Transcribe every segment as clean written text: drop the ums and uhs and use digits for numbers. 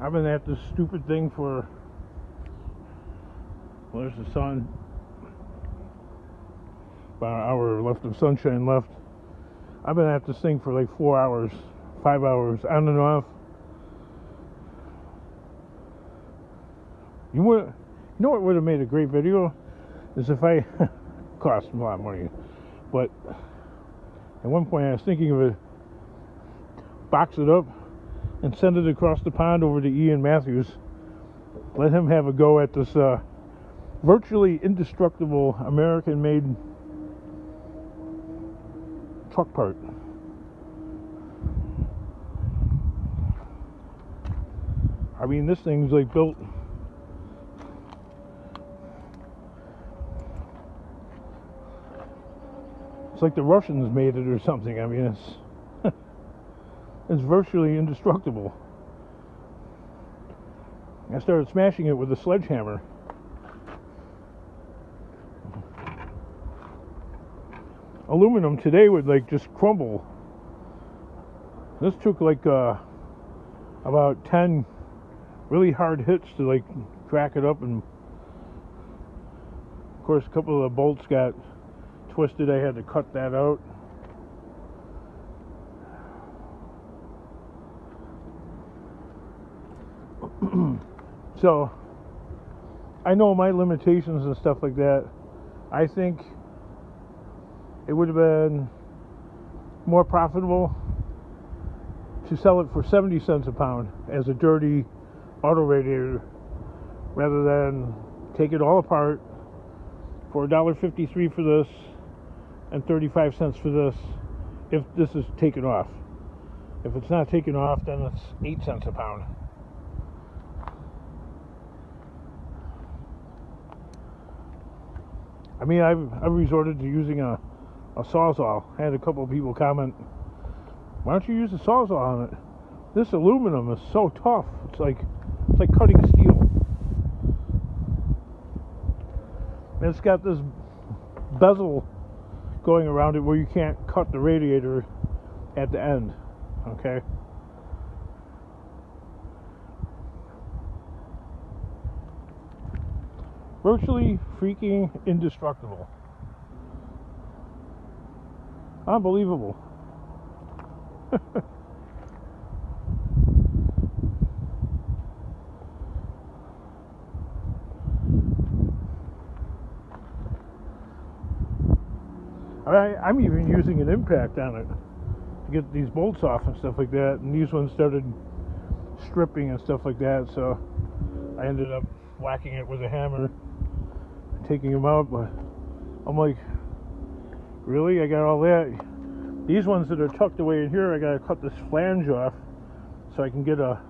I've been at this stupid thing for, well, there's the sun. About an hour left of sunshine left. I've been at this thing for like 4 hours, 5 hours, on and off. You know what would have made a great video? Is if I cost a lot of money. But at one point I was thinking of it, box it up and send it across the pond over to Ian Matthews. Let him have a go at this virtually indestructible American-made truck part. I mean, this thing's like built. It's like the Russians made it or something. I mean, it's it's virtually indestructible. I started smashing it with a sledgehammer. Aluminum today would like just crumble. This took like about 10 really hard hits to like crack it up, and of course a couple of the bolts got twisted. I had to cut that out. So I know my limitations and stuff like that. I think it would have been more profitable to sell it for 70 cents a pound as a dirty auto radiator rather than take it all apart for $1.53 for this and 35 cents for this if this is taken off. If it's not taken off, then it's 8 cents a pound. I mean, I've resorted to using a Sawzall. I had a couple of people comment, why don't you use a Sawzall on it? This aluminum is so tough. It's like cutting steel. And it's got this bezel going around it where you can't cut the radiator at the end. Okay? Virtually freaking indestructible. Unbelievable. I'm even using an impact on it to get these bolts off and stuff like that, and these ones started stripping and stuff like that, so I ended up whacking it with a hammer, taking them out. But I'm like, really? I got all that? These ones that are tucked away in here, I gotta cut this flange off so I can get a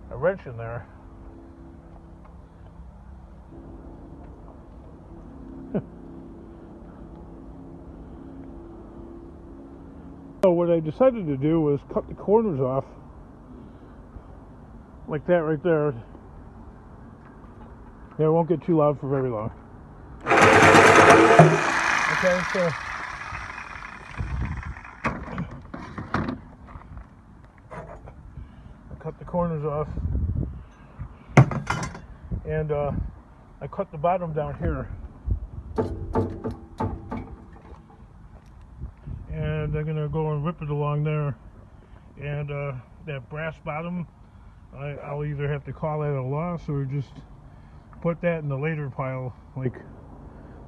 wrench in there. So what I decided to do was cut the corners off like that right there. Yeah, it won't get too loud for very long. Okay, so I cut the corners off, and I cut the bottom down here. And I'm gonna go and rip it along there, and that brass bottom, I'll either have to call that a loss or just put that in the later pile. Like,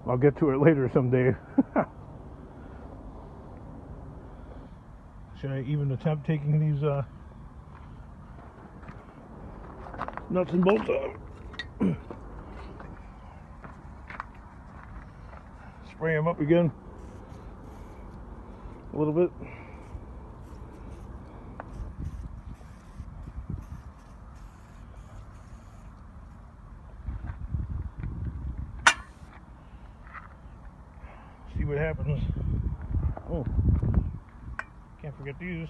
I'll get to it later someday. Should I even attempt taking these nuts and bolts off? Spray them up again a little bit. See what happens. Oh, can't forget these.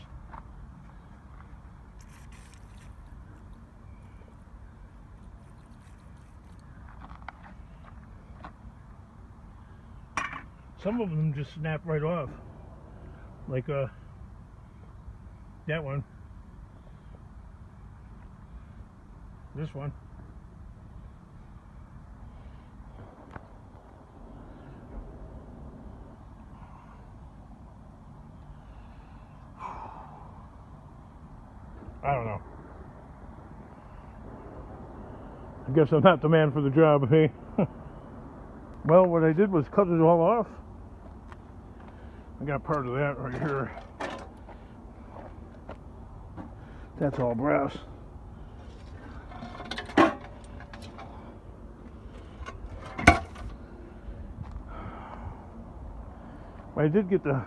Some of them just snap right off. Like that one. This one. I don't know. I guess I'm not the man for the job, hey? Well, what I did was cut it all off. I got part of that right here. That's all brass. I did get the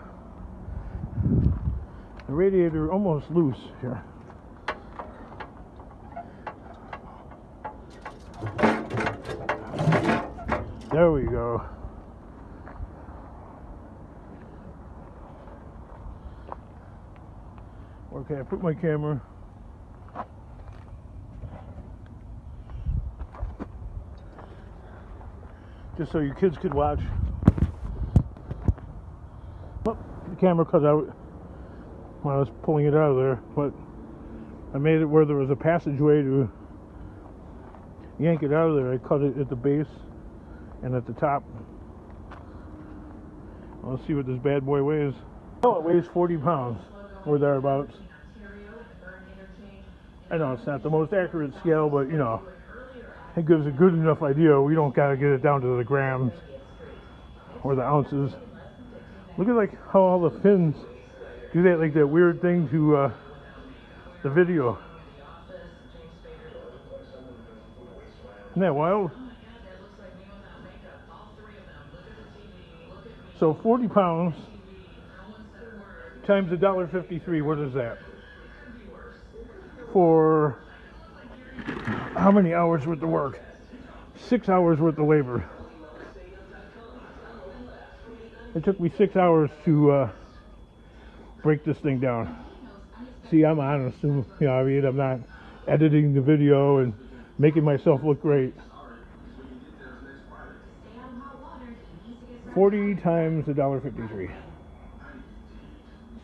radiator almost loose here. There we go. Okay, I put my camera. Just so you kids could watch. Oh, the camera cut out when I was pulling it out of there, but I made it where there was a passageway to yank it out of there. I cut it at the base and at the top. Let's see what this bad boy weighs. Oh, it weighs 40 pounds or thereabouts. I know it's not the most accurate scale, but you know, it gives a good enough idea. We don't gotta get it down to the grams or the ounces. Look at like how all the fins do that, like that weird thing to the video. Isn't that wild? So 40 pounds times $1.53, what is that? For how many hours worth of work? 6 hours worth of labor. It took me 6 hours to break this thing down. See, I'm honest, you know, I mean, I'm not editing the video and making myself look great. 40 times $1.53.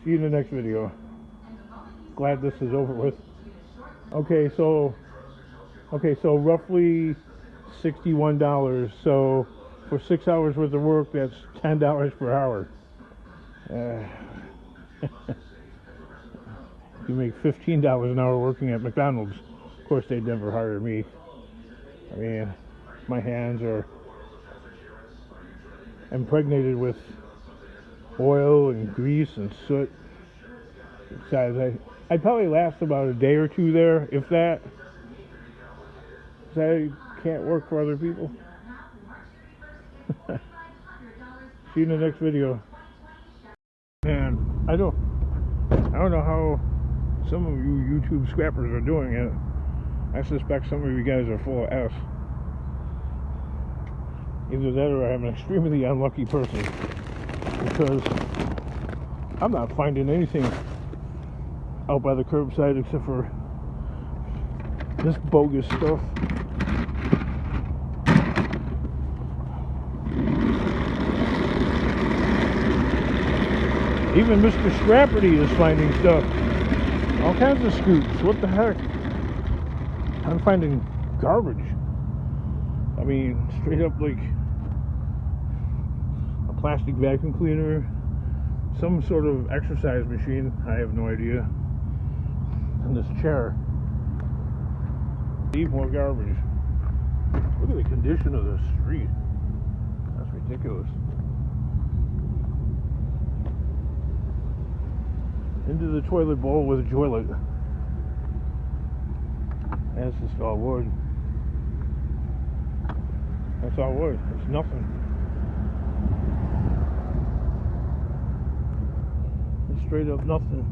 See you in the next video. Glad this is over with. Okay, so roughly $61. So for 6 hours worth of work, that's $10 per hour. You make $15 an hour working at McDonald's. Of course, they'd never hire me. I mean, my hands are impregnated with oil and grease and soot. Besides, I'd probably last about a day or two there, if that. Because I can't work for other people. See you in the next video. And I don't know how some of you YouTube scrappers are doing it. I suspect some of you guys are full of S. Either that or I'm an extremely unlucky person, because I'm not finding anything out by the curbside except for this bogus stuff. Even Mr. Scrapperty is finding stuff. All kinds of scoops. What the heck? I'm finding garbage. I mean, straight up like a plastic vacuum cleaner, some sort of exercise machine, I have no idea, and this chair. Even more garbage. Look at the condition of this street. That's ridiculous. Into the toilet bowl with a toilet. That's just all wood. That's all wood. It's nothing. It's straight up nothing.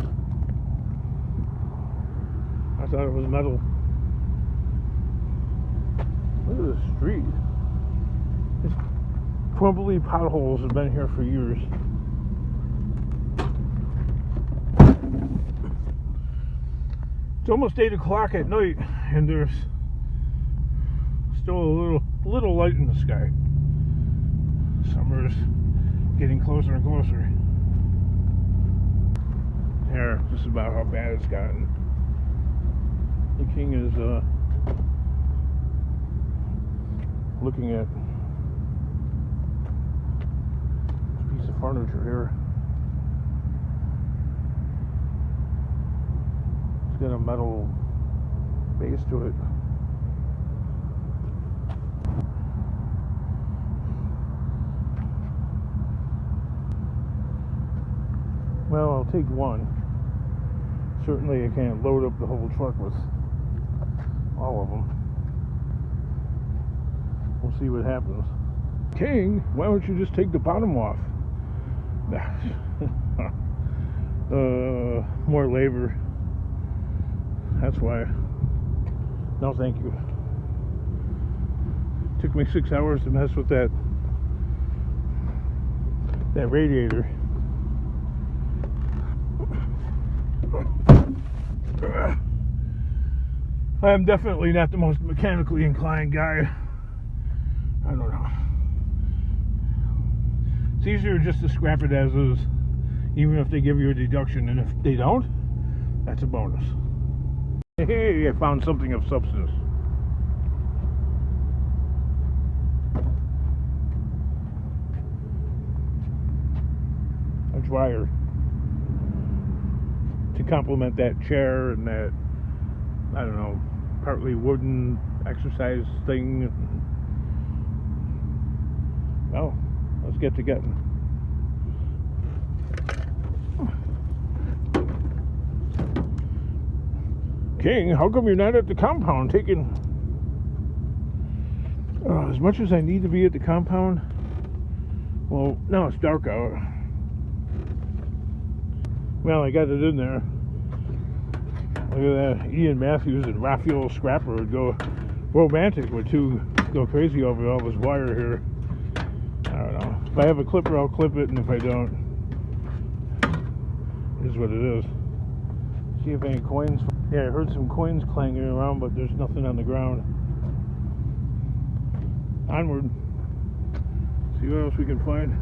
I thought it was metal. Look at the street. These crumbly potholes have been here for years. It's almost 8 o'clock at night, and there's still a little light in the sky. Summer's getting closer and closer. There, just about how bad it's gotten. The king is looking at this piece of furniture here. It's got a metal base to it. Well, I'll take one. Certainly I can't load up the whole truck with all of them. We'll see what happens. King, why don't you just take the bottom off? More labor. That's why. No, thank you. Took me 6 hours to mess with that radiator. I am definitely not the most mechanically inclined guy. I don't know. It's easier just to scrap it as is, even if they give you a deduction, and if they don't, that's a bonus. Hey, I found something of substance. A dryer to complement that chair and that, I don't know, partly wooden exercise thing. Well, let's get to getting. King, how come you're not at the compound taking... as much as I need to be at the compound, well, now it's dark out. Well, I got it in there. Look at that. Ian Matthews and Raphael Scrapper would go romantic with two, go crazy over all this wire here. I don't know. If I have a clipper, I'll clip it, and if I don't, it is what it is. See if any coins. Yeah, I heard some coins clanging around, but there's nothing on the ground. Onward. See what else we can find.